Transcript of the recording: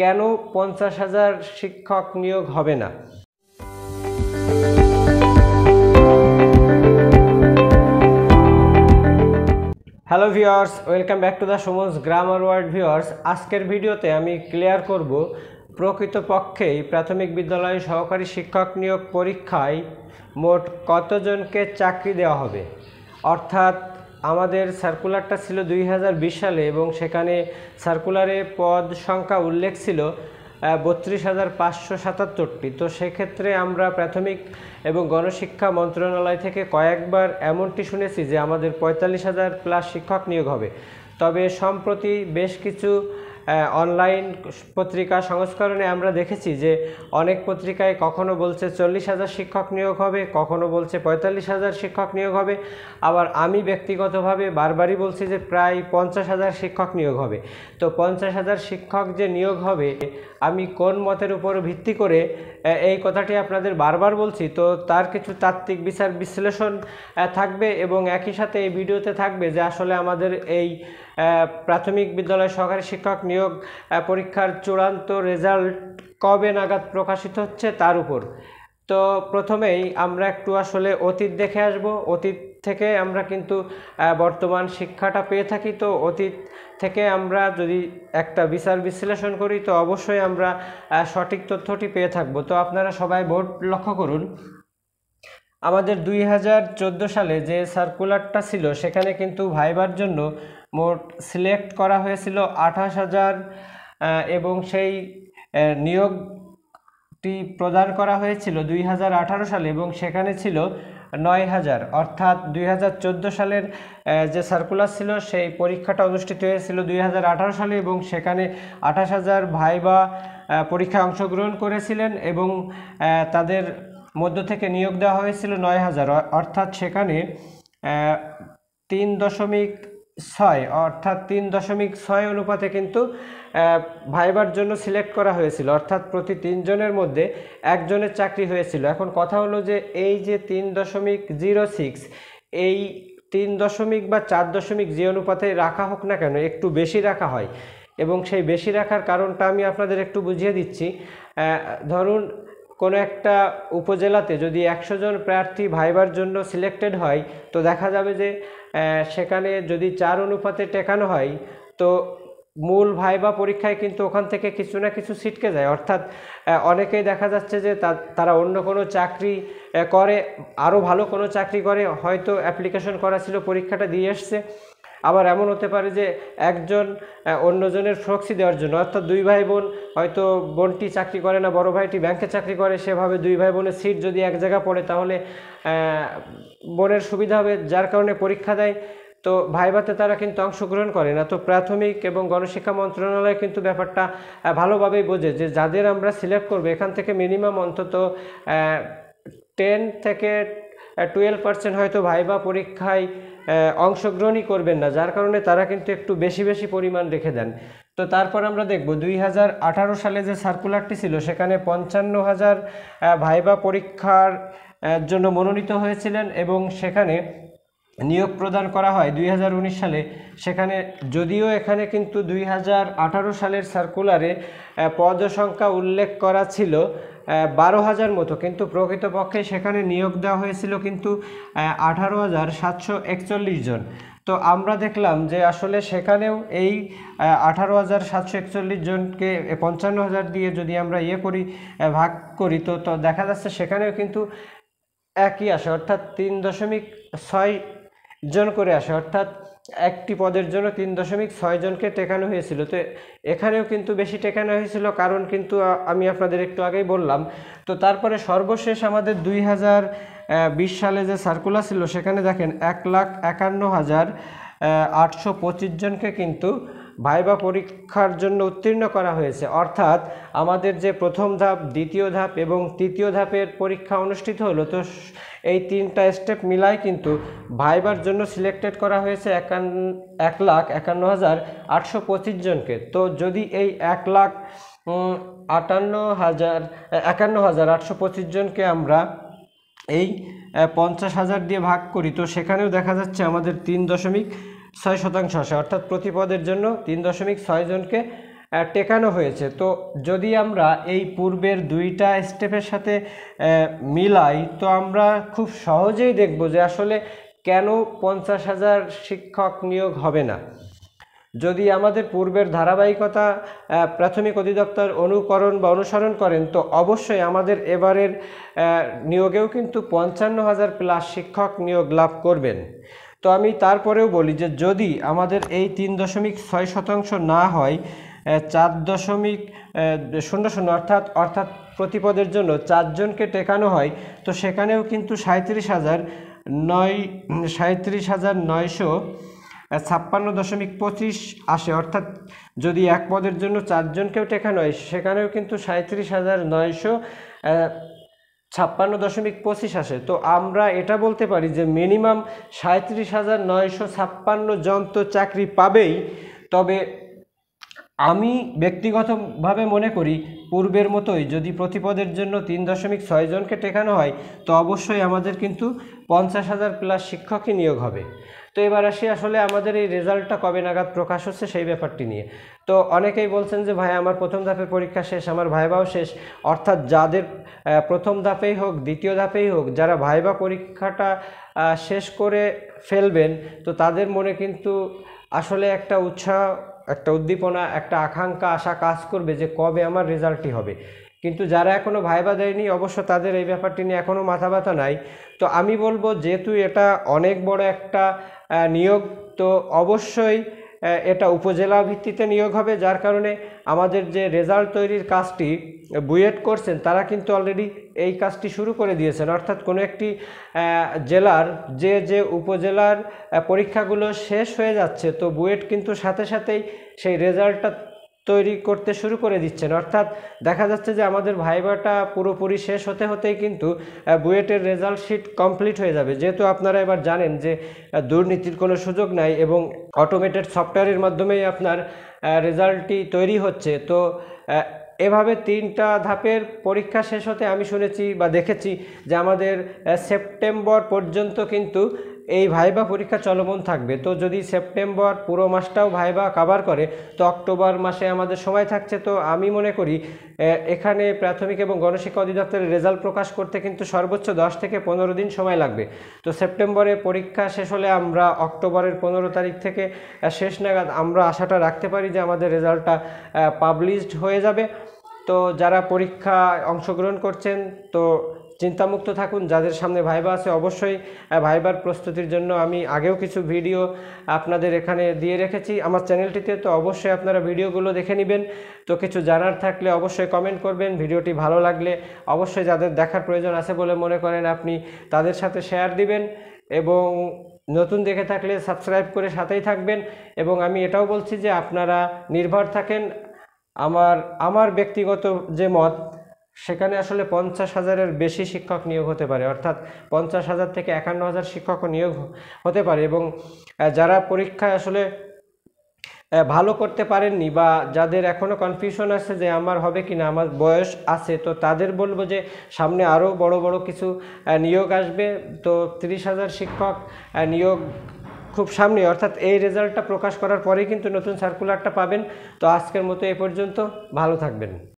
কেন 50,000 শিক্ষক নিয়োগ হবে না। Hello viewers, welcome back to the সুমনস grammar world viewers. আজকের ভিডিওতে আমি ক্লিয়ার করব প্রকৃতপক্ষেই প্রাথমিক বিদ্যালয়ে সহকারী শিক্ষক নিয়োগ পরীক্ষায় মোট কতজনকে চাকরি দেওয়া হবে। অর্থাৎ আমাদের সার্কুলারটা ছিল 2020 সালে এবং সেখানে সার্কুলারে পদ সংখ্যা উল্লেখ ছিল 32,577টি। তো সেক্ষেত্রে আমরা প্রাথমিক এবং গণশিক্ষা মন্ত্রণালয় থেকে কয়েকবার এমনটি শুনেছি যে আমাদের 45,000 প্লাস শিক্ষক নিয়োগ হবে। তবে সম্প্রতি বেশ কিছু অনলাইন পত্রিকা সংস্করণে আমরা দেখেছি যে অনেক পত্রিকায় কখনো বলছে 40,000 শিক্ষক নিয়োগ হবে, কখনো বলছে 45,000 শিক্ষক নিয়োগ হবে, আবার আমি ব্যক্তিগতভাবে বারবারই বলছি যে প্রায় 50,000 শিক্ষক নিয়োগ হবে। তো 50,000 শিক্ষক যে নিয়োগ হবে, আমি কোন মতের উপর ভিত্তি করে এই কথাটি আপনাদের বারবার বলছি, তো তার কিছু তাত্ত্বিক বিচার বিশ্লেষণ থাকবে এবং একই সাথে এই ভিডিওতে থাকবে যে আসলে আমাদের এই প্রাথমিক বিদ্যালয় সহকারী শিক্ষক নিয়োগ পরীক্ষার চূড়ান্ত রেজাল্ট কবে নাগাদ প্রকাশিত হচ্ছে তার উপর। তো প্রথমেই আমরা একটু আসলে অতীত দেখে আসব। অতীত থেকে আমরা কিন্তু বর্তমান শিক্ষাটা পেয়ে থাকি। তো অতীত থেকে আমরা যদি একটা বিচার বিশ্লেষণ করি তো অবশ্যই আমরা সঠিক তথ্যটি পেয়ে থাকব। তো আপনারা সবাই বোর্ড লক্ষ্য করুন। আমাদের 2014 সালে যে সার্কুলারটা ছিল সেখানে কিন্তু ভাইবার জন্য মোট সিলেক্ট করা হয়েছিল 28,000 এবং সেই নিয়োগটি প্রদান করা হয়েছিল 2018 সালে এবং সেখানে ছিল 9,000। অর্থাৎ 2014 সালের যে সার্কুলার ছিল সেই পরীক্ষাটা অনুষ্ঠিত হয়েছিল 2018 সালে এবং সেখানে 28,000 ভাইবা পরীক্ষায় অংশগ্রহণ করেছিলেন এবং তাদের মধ্য থেকে নিয়োগ দেওয়া হয়েছিল 9,000। অর্থাৎ সেখানে 3.6 অর্থাৎ 3.6 অনুপাতে কিন্তু ভাইবার জন্য সিলেক্ট করা হয়েছিল। অর্থাৎ প্রতি 3 জনের মধ্যে একজনের চাকরি হয়েছিল। এখন কথা হলো যে এই যে 3.06 এই 3 বা 4 যে অনুপাতে রাখা হোক না কেন একটু বেশি রাখা হয় এবং সেই বেশি রাখার কারণটা আমি আপনাদের একটু বুঝিয়ে দিচ্ছি। ধরুন কোনো একটা উপজেলাতে যদি 100 জন প্রার্থী ভাইবার জন্য সিলেক্টেড হয় তো দেখা যাবে যে সেখানে যদি 4 অনুপাতে টেকানো হয় তো মূল ভাইবা পরীক্ষায় কিন্তু ওখান থেকে কিছু না কিছু ছিটকে যায়। অর্থাৎ অনেকেই দেখা যাচ্ছে যে তারা অন্য কোনো চাকরি করে, আরও ভালো কোনো চাকরি করে, হয়তো অ্যাপ্লিকেশন করা ছিল, পরীক্ষাটা দিয়ে এসছে। আবার এমন হতে পারে যে একজন অন্যজনের প্রক্সি দেওয়ার জন্য, অর্থাৎ 2 ভাই বোন, হয়তো বোনটি চাকরি করে না, বড় ভাইটি ব্যাংকে চাকরি করে, সেভাবে 2 ভাই বোনের সিট যদি এক জায়গা পড়ে তাহলে বোনের সুবিধা হবে, যার কারণে পরীক্ষা দেয়। তো ভাইভাতে তারা কিন্তু অংশগ্রহণ করে না। তো প্রাথমিক এবং গণশিক্ষা মন্ত্রণালয় কিন্তু ব্যাপারটা ভালোভাবেই বোঝে যে যাদের আমরা সিলেক্ট করবো এখান থেকে মিনিমাম অন্তত 10 থেকে 12% হয়তো ভাইবা পরীক্ষায় অংশগ্রহণই করবেন না, যার কারণে তারা কিন্তু একটু বেশি বেশি পরিমাণ রেখে দেন। তো তারপর আমরা দেখব 2018 সালে যে সার্কুলারটি ছিল সেখানে 55,000 ভাইবা পরীক্ষার জন্য মনোনীত হয়েছিলেন এবং সেখানে নিয়োগ প্রদান করা হয় 2019 সালে। সেখানে যদিও এখানে কিন্তু 2018 সালের সার্কুলারে পদ সংখ্যা উল্লেখ করা ছিল 12,000 মতো, কিন্তু প্রকৃতপক্ষে সেখানে নিয়োগ দেওয়া হয়েছিল কিন্তু 18,741 জন। তো আমরা দেখলাম যে আসলে সেখানেও এই 18,741 জনকে 55,000 দিয়ে যদি আমরা করি, ভাগ করি, তো দেখা যাচ্ছে সেখানেও কিন্তু একই আসে, অর্থাৎ 3.6 জন করে আসে। অর্থাৎ একটি পদের জন্য 3.6 জনকে টেকানো হয়েছিল। তো এখানেও কিন্তু বেশি টেকানো হয়েছিল, কারণ কিন্তু আমি আপনাদের একটু আগেই বললাম। তো তারপরে সর্বশেষ আমাদের 2020 সালে যে সার্কুলার ছিল সেখানে দেখেন 1,51,825 জনকে কিন্তু ভাইবা পরীক্ষার জন্য উত্তীর্ণ করা হয়েছে। অর্থাৎ আমাদের যে প্রথম ধাপ, দ্বিতীয় ধাপ এবং তৃতীয় ধাপের পরীক্ষা অনুষ্ঠিত হলো, তো এই 3টা স্টেপ মিলাই কিন্তু ভাইবার জন্য সিলেক্টেড করা হয়েছে 1,51,825 জনকে। তো যদি এই 1,51,825 জনকে আমরা এই 50,000 দিয়ে ভাগ করি, তো সেখানেও দেখা যাচ্ছে আমাদের 3.6% আসে। অর্থাৎ প্রতি পদের জন্য 3.6 জনকে টেকানো হয়েছে। তো যদি আমরা এই পূর্বের দুইটা স্টেপের সাথে মিলাই, তো আমরা খুব সহজেই দেখব যে আসলে কেন 50,000 শিক্ষক নিয়োগ হবে না। যদি আমাদের পূর্বের ধারাবাহিকতা প্রাথমিক অধিদপ্তর অনুকরণ বা অনুসরণ করেন, তো অবশ্যই আমাদের এবারের নিয়োগেও কিন্তু 55,000 প্লাস শিক্ষক নিয়োগ লাভ করবেন। তো আমি তারপরেও বলি যে যদি আমাদের এই 3.6% না হয়, 4.00 অর্থাৎ প্রতি পদের জন্য 4 জনকে টেকানো হয়, তো সেখানেও কিন্তু 37,956.25 আসে। অর্থাৎ যদি এক পদের জন্য 4 জনকেও টেকানো হয়, সেখানেও কিন্তু 37,956.25 আসে। তো আমরা এটা বলতে পারি যে মিনিমাম 37,956 জন তো চাকরি পাবেই। তবে আমি ব্যক্তিগতভাবে মনে করি পূর্বের মতোই যদি প্রতি পদের জন্য 3.6 জনকে টেকানো হয়, তো অবশ্যই আমাদের কিন্তু 50,000 প্লাস শিক্ষকই নিয়োগ হবে। তো এবার আসি আসলে আমাদের এই রেজাল্টটা কবে নাগাদ প্রকাশ হচ্ছে সেই ব্যাপারটি নিয়ে। তো অনেকেই বলছেন যে ভাই আমার প্রথম ধাপের পরীক্ষা শেষ, আমার ভাইভাও শেষ। অর্থাৎ যাদের প্রথম ধাপেই হোক দ্বিতীয় ধাপেই হোক, যারা ভাইভা পরীক্ষাটা শেষ করে ফেলবেন, তো তাদের মনে কিন্তু আসলে একটা উৎসাহ, একটা উদ্দীপনা, একটা আকাঙ্ক্ষা, আশা কাজ করবে যে কবে আমার রেজাল্টটি হবে। কিন্তু যারা এখনও ভাইভা দেয়নি, অবশ্য তাদের এই ব্যাপারটি নিয়ে এখনও মাথা ব্যথা নাই। তো আমি বলবো যেহেতু এটা অনেক বড় একটা নিয়োগ, তো অবশ্যই এটা উপজেলা ভিত্তিতে নিয়োগ হবে, যার কারণে আমাদের যে রেজাল্ট তৈরির কাজটি বুয়েট করছেন তারা কিন্তু অলরেডি এই কাজটি শুরু করে দিয়েছেন। অর্থাৎ কোনো একটি জেলার যে উপজেলার পরীক্ষাগুলো শেষ হয়ে যাচ্ছে, তো বুয়েট কিন্তু সাথে সাথেই সেই রেজাল্টটা তৈরি করতে শুরু করে দিচ্ছেন। অর্থাৎ দেখা যাচ্ছে যে আমাদের ভাইভাটা পুরোপুরি শেষ হতে হতেই কিন্তু বুয়েটের রেজাল্ট শিট কমপ্লিট হয়ে যাবে। যেহেতু আপনারা এবার জানেন যে দুর্নীতির কোনো সুযোগ নাই এবং অটোমেটেড সফটওয়্যারের মাধ্যমেই আপনার রেজাল্টটি তৈরি হচ্ছে। তো এভাবে 3টা ধাপের পরীক্ষা শেষ হতে আমি শুনেছি বা দেখেছি যে আমাদের সেপ্টেম্বর পর্যন্ত কিন্তু এই ভাইভা পরীক্ষা চলমান থাকবে। তো যদি সেপ্টেম্বর পুরো মাসটাও ভাইভা কভার করে, তো অক্টোবর মাসে আমাদের সময় থাকছে। তো আমি মনে করি এখানে প্রাথমিক এবং গণশিক্ষা অধিদপ্তরের রেজাল্ট প্রকাশ করতে কিন্তু সর্বোচ্চ 10 থেকে 15 দিন সময় লাগবে। তো সেপ্টেম্বরে পরীক্ষা শেষ হলে আমরা অক্টোবরের 15 তারিখ থেকে শেষ নাগাদ আমরা আশাটা রাখতে পারি যে আমাদের রেজাল্টটা পাবলিশড হয়ে যাবে। তো যারা পরীক্ষায় অংশগ্রহণ করছেন, তো চিন্তামুক্ত থাকুন। যাদের সামনে ভাইভা আছে, অবশ্যই ভাইবার প্রস্তুতির জন্য আমি আগেও কিছু ভিডিও আপনাদের এখানে দিয়ে রেখেছি আমার চ্যানেলটিতে। তো অবশ্যই আপনারা ভিডিওগুলো দেখে নেবেন। তো কিছু জানার থাকলে অবশ্যই কমেন্ট করবেন। ভিডিওটি ভালো লাগলে অবশ্যই যাদের দেখার প্রয়োজন আছে বলে মনে করেন আপনি তাদের সাথে শেয়ার দিবেন, এবং নতুন দেখে থাকলে সাবস্ক্রাইব করে সাথেই থাকবেন। এবং আমি এটাও বলছি যে আপনারা নির্ভর থাকেন। আমার ব্যক্তিগত যে মত, সেখানে আসলে 50,000-এর বেশি শিক্ষক নিয়োগ হতে পারে। অর্থাৎ 50,000 থেকে 51,000 শিক্ষকও নিয়োগ হতে পারে। এবং যারা পরীক্ষায় আসলে ভালো করতে পারেননি বা যাদের এখনও কনফিউশন আছে যে আমার হবে কি না, আমার বয়স আছে, তো তাদের বলবো যে সামনে আরও বড় বড় কিছু নিয়োগ আসবে। তো 30,000 শিক্ষক নিয়োগ খুব সামনে, অর্থাৎ এই রেজাল্টটা প্রকাশ করার পরেই কিন্তু নতুন সার্কুলারটা পাবেন। তো আজকের মতো এ পর্যন্ত, ভালো থাকবেন।